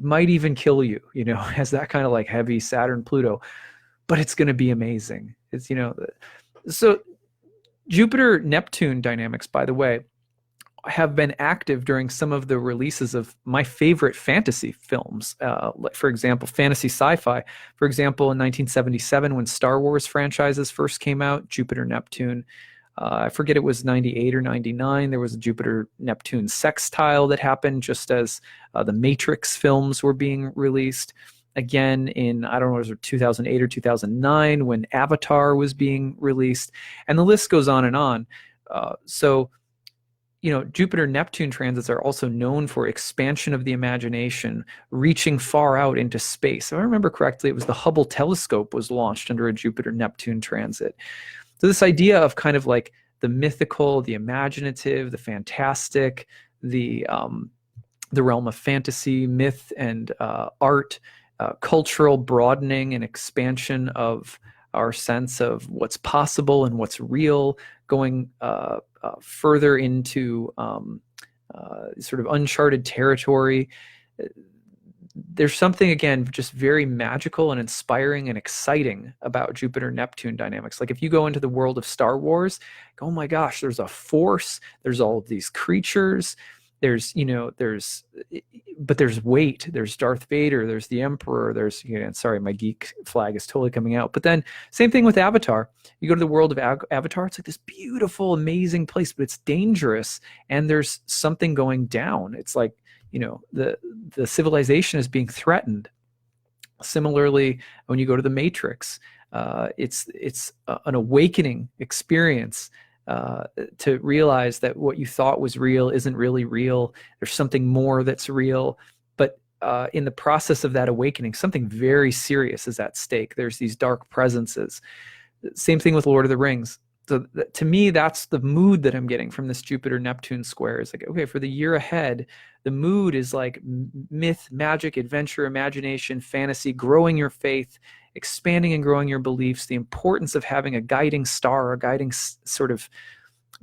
might even kill you, has that kind of like heavy Saturn Pluto, but it's going to be amazing. It's, so Jupiter Neptune dynamics, by the way, have been active during some of the releases of my favorite fantasy films. For example, fantasy sci-fi. For example, in 1977, when Star Wars franchises first came out, Jupiter Neptune, I forget, it was 98 or 99. There was a Jupiter-Neptune sextile that happened just as the Matrix films were being released. Again, in, I don't know, it was 2008 or 2009 when Avatar was being released. And the list goes on and on. So Jupiter-Neptune transits are also known for expansion of the imagination, reaching far out into space. If I remember correctly, it was the Hubble telescope was launched under a Jupiter-Neptune transit. So this idea of kind of like the mythical, the imaginative, the fantastic, the realm of fantasy, myth, and art, cultural broadening and expansion of our sense of what's possible and what's real, going further into sort of uncharted territory. There's something, again, just very magical and inspiring and exciting about Jupiter-Neptune dynamics. Like if you go into the world of Star Wars, oh my gosh, there's a force, there's all of these creatures, there's weight, there's Darth Vader, there's the Emperor, there's, sorry, my geek flag is totally coming out. But then same thing with Avatar. You go to the world of Avatar, it's like this beautiful, amazing place, but it's dangerous, and there's something going down. It's like, the civilization is being threatened. Similarly, when you go to the Matrix, it's an awakening experience to realize that what you thought was real isn't really real. There's something more that's real. But in the process of that awakening, something very serious is at stake. There's these dark presences. Same thing with Lord of the Rings. So to me, that's the mood that I'm getting from this Jupiter-Neptune square. Is like, okay, for the year ahead, the mood is like myth, magic, adventure, imagination, fantasy, growing your faith, expanding and growing your beliefs, the importance of having a guiding star, a guiding sort of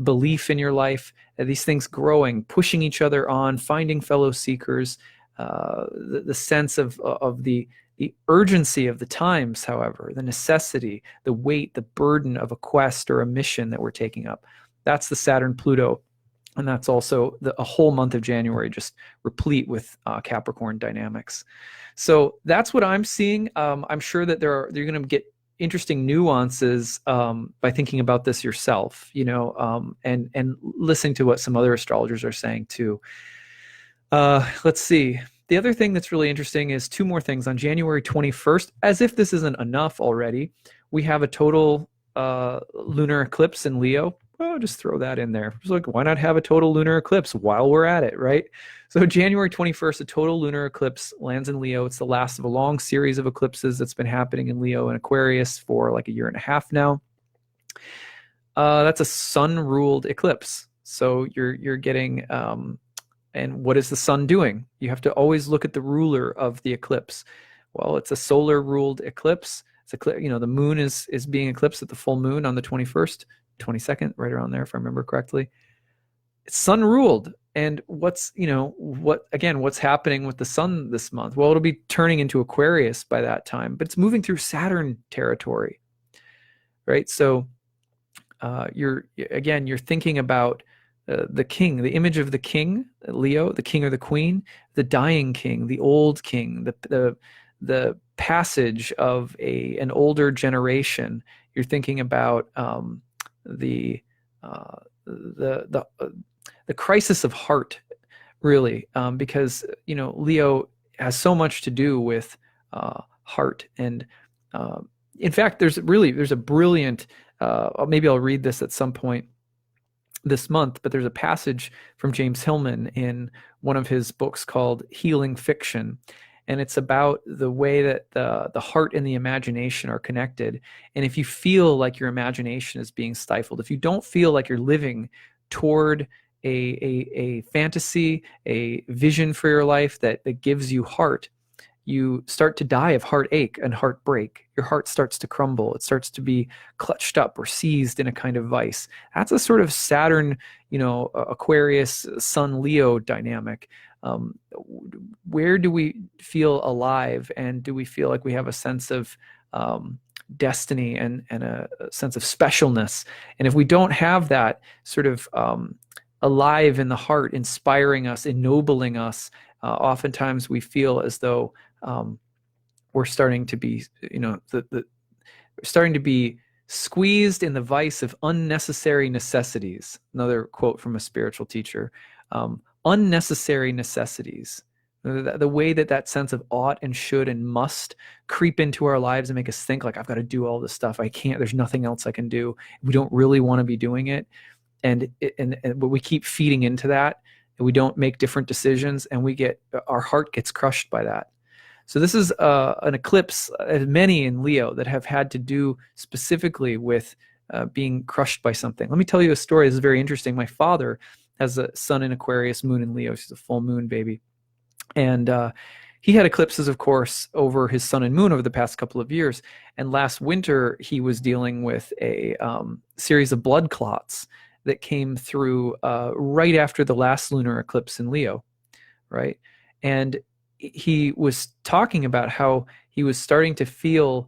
belief in your life, these things growing, pushing each other on, finding fellow seekers, the sense of the urgency of the times, however, the necessity, the weight, the burden of a quest or a mission that we're taking up. That's the Saturn-Pluto, and that's also a whole month of January just replete with Capricorn dynamics. So that's what I'm seeing. I'm sure that you're going to get interesting nuances by thinking about this yourself, and listening to what some other astrologers are saying too. Let's see. The other thing that's really interesting is two more things. On January 21st, as if this isn't enough already, we have a total lunar eclipse in Leo, well, just throw that in there. It's like, why not have a total lunar eclipse while we're at it, right? So January 21st, a total lunar eclipse lands in Leo. It's the last of a long series of eclipses that's been happening in Leo and Aquarius for like a year and a half now. That's a sun-ruled eclipse. So you're getting, and what is the sun doing? You have to always look at the ruler of the eclipse. Well, it's a solar-ruled eclipse. The moon is being eclipsed at the full moon on the 21st, 22nd, right around there, if I remember correctly. It's sun-ruled. And what's happening with the sun this month? Well, it'll be turning into Aquarius by that time, but it's moving through Saturn territory, right? So you're thinking about the king, the image of the king, Leo, the king or the queen, the dying king, the old king, the passage of an older generation. You're thinking about the crisis of heart, really, because Leo has so much to do with heart. And in fact, there's a brilliant. Maybe I'll read this at some point this month, but there's a passage from James Hillman in one of his books called Healing Fiction. And it's about the way that the heart and the imagination are connected. And if you feel like your imagination is being stifled, if you don't feel like you're living toward a fantasy, a vision for your life that gives you heart, you start to die of heartache and heartbreak. Your heart starts to crumble. It starts to be clutched up or seized in a kind of vice. That's a sort of Saturn, Aquarius, Sun, Leo dynamic. Where do we feel alive, and do we feel like we have a sense of destiny and a sense of specialness? And if we don't have that sort of alive in the heart, inspiring us, ennobling us, oftentimes we feel as though we're starting to be, starting to be squeezed in the vice of unnecessary necessities. Another quote from a spiritual teacher. Unnecessary necessities. The way that sense of ought and should and must creep into our lives and make us think like, I've got to do all this stuff. I can't, there's nothing else I can do. We don't really want to be doing it. And we keep feeding into that, and we don't make different decisions, and our heart gets crushed by that. So this is an eclipse, many in Leo, that have had to do specifically with being crushed by something. Let me tell you a story. This is very interesting. My father has a sun in Aquarius, moon in Leo. She's a full moon baby. And he had eclipses, of course, over his sun and moon over the past couple of years. And last winter, he was dealing with a series of blood clots that came through right after the last lunar eclipse in Leo, right? And he was talking about how he was starting to feel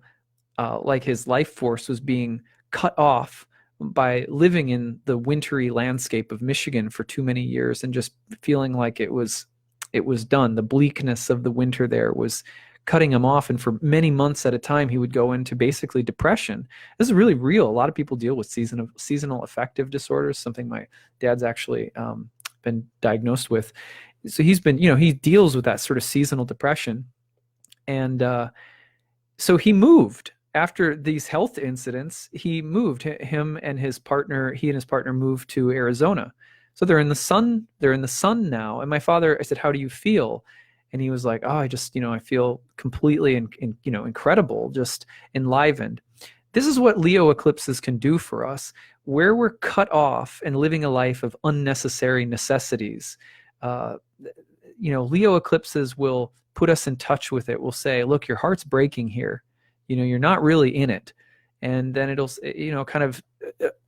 like his life force was being cut off by living in the wintry landscape of Michigan for too many years, and just feeling like it was done. The bleakness of the winter there was cutting him off, and for many months at a time, he would go into basically depression. This is really real. A lot of people deal with seasonal affective disorders, something my dad's actually been diagnosed with. So he's been, he deals with that sort of seasonal depression. And so he moved. After these health incidents, he moved. He and his partner moved to Arizona. So they're in the sun now. And my father, I said, how do you feel? And he was like, oh, I just, I feel completely incredible, just enlivened. This is what Leo eclipses can do for us, where we're cut off and living a life of unnecessary necessities. Leo eclipses will put us in touch with it. We'll say, look, your heart's breaking here. You're not really in it. And then it'll, kind of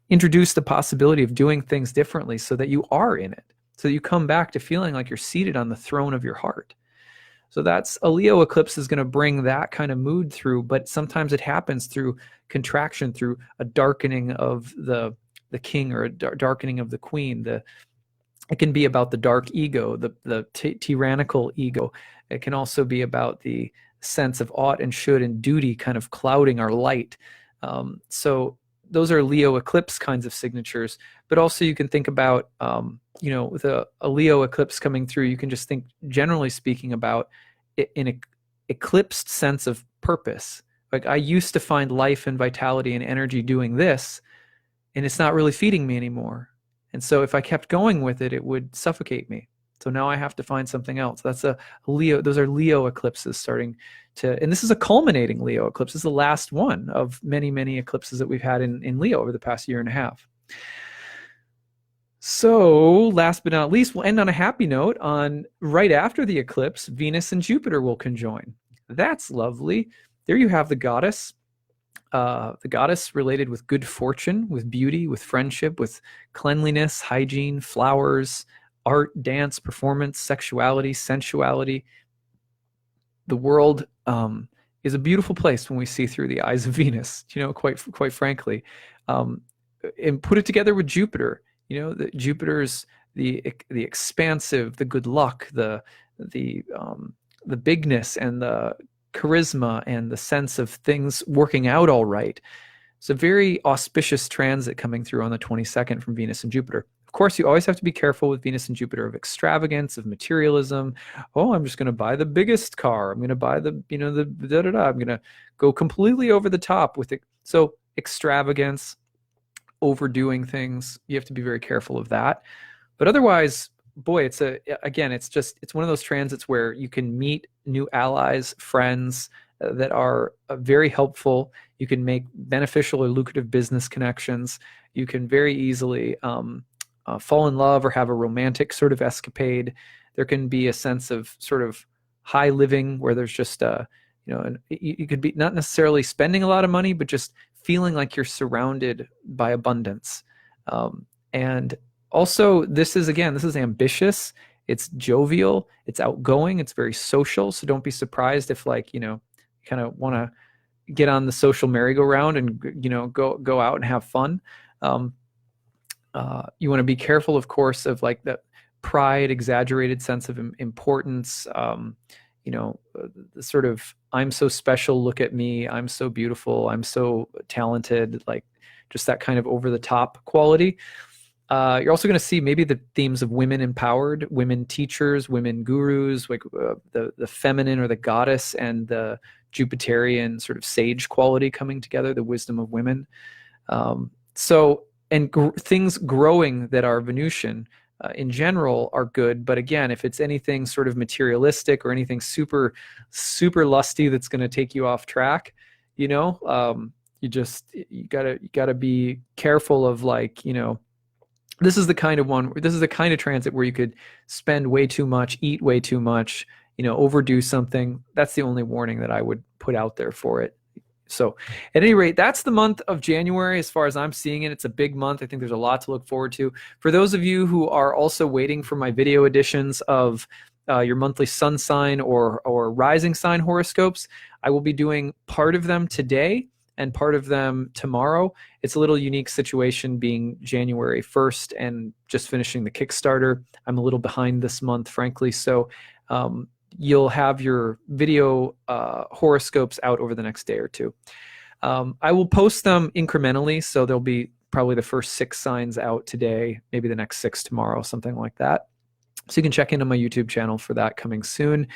introduce the possibility of doing things differently so that you are in it. So that you come back to feeling like you're seated on the throne of your heart. So that's a Leo eclipse is going to bring that kind of mood through, but sometimes it happens through contraction, through a darkening of the king or a darkening of the queen. It can be about the dark ego, the tyrannical ego. It can also be about the sense of ought and should and duty kind of clouding our light. So those are Leo eclipse kinds of signatures. But also you can think about, with a Leo eclipse coming through, you can just think, generally speaking, about an eclipsed sense of purpose. Like, I used to find life and vitality and energy doing this, and it's not really feeding me anymore. And so if I kept going with it, it would suffocate me. So now I have to find something else. That's a Leo. Those are Leo eclipses starting to, and this is a culminating Leo eclipse. This is the last one of many, many eclipses that we've had in Leo over the past year and a half. So last but not least, we'll end on a happy note. On right after the eclipse, Venus and Jupiter will conjoin. That's lovely. There you have the goddess related with good fortune, with beauty, with friendship, with cleanliness, hygiene, flowers, art, dance, performance, sexuality, sensuality. The world is a beautiful place when we see through the eyes of Venus, quite frankly. And put it together with Jupiter. Jupiter's the expansive, the good luck, the bigness and the charisma and the sense of things working out all right. It's a very auspicious transit coming through on the 22nd from Venus and Jupiter. Of course, you always have to be careful with Venus and Jupiter of extravagance, of materialism. Oh, I'm just going to buy the biggest car. I'm going to buy the da-da-da. I'm going to go completely over the top with it. So extravagance, overdoing things, you have to be very careful of that. But otherwise, boy, it's one of those transits where you can meet new allies, friends that are very helpful. You can make beneficial or lucrative business connections. You can very easily fall in love or have a romantic sort of escapade. There can be a sense of sort of high living where there's just you could be not necessarily spending a lot of money, but just feeling like you're surrounded by abundance. And also, this is ambitious. It's jovial. It's outgoing. It's very social. So don't be surprised if kind of want to get on the social merry-go-round and go out and have fun. You want to be careful, of course, of like the pride, exaggerated sense of importance. The sort of I'm so special, look at me, I'm so beautiful, I'm so talented, like just that kind of over the top quality. You're also going to see maybe the themes of women empowered, women teachers, women gurus, like the feminine or the goddess and the Jupiterian sort of sage quality coming together, the wisdom of women. Things growing that are Venusian in general are good. But again, if it's anything sort of materialistic or anything super, super lusty that's going to take you off track, you gotta be careful of this is the kind of transit where you could spend way too much, eat way too much, overdo something. That's the only warning that I would put out there for it. So at any rate, that's the month of January as far as I'm seeing it. It's a big month. I think there's a lot to look forward to. For those of you who are also waiting for my video editions of your monthly sun sign or rising sign horoscopes, I will be doing part of them today and part of them tomorrow. It's a little unique situation being January 1st and just finishing the Kickstarter. I'm a little behind this month, frankly. So you'll have your video horoscopes out over the next day or two. I will post them incrementally, so there'll be probably the first 6 signs out today, maybe the next 6 tomorrow, something like that. So you can check into my YouTube channel for that coming soon.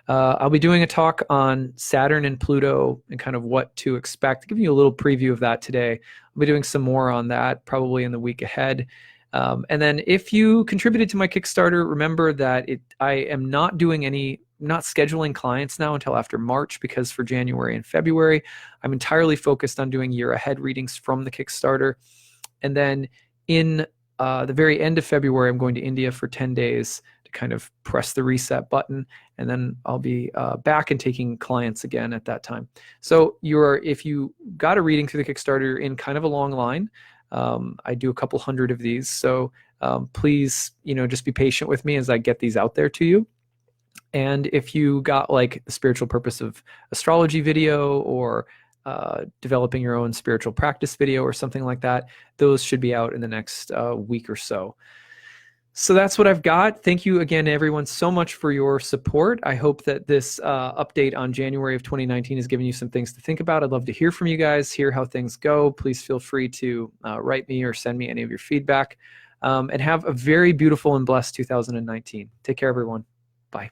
I'll be doing a talk on Saturn and Pluto and kind of what to expect. Giving you a little preview of that today. I'll be doing some more on that probably in the week ahead. And then if you contributed to my Kickstarter, remember that I am not scheduling clients now until after March, because for January and February, I'm entirely focused on doing year ahead readings from the Kickstarter. And then in the very end of February, I'm going to India for 10 days to kind of press the reset button. And then I'll be back and taking clients again at that time. So if you got a reading through the Kickstarter, you're in kind of a long line. I do a couple hundred of these. So please, just be patient with me as I get these out there to you. And if you got like the spiritual purpose of astrology video or developing your own spiritual practice video or something like that, those should be out in the next week or so. So that's what I've got. Thank you again, everyone, so much for your support. I hope that this update on January of 2019 has given you some things to think about. I'd love to hear from you guys, hear how things go. Please feel free to write me or send me any of your feedback. And have a very beautiful and blessed 2019. Take care, everyone. Bye.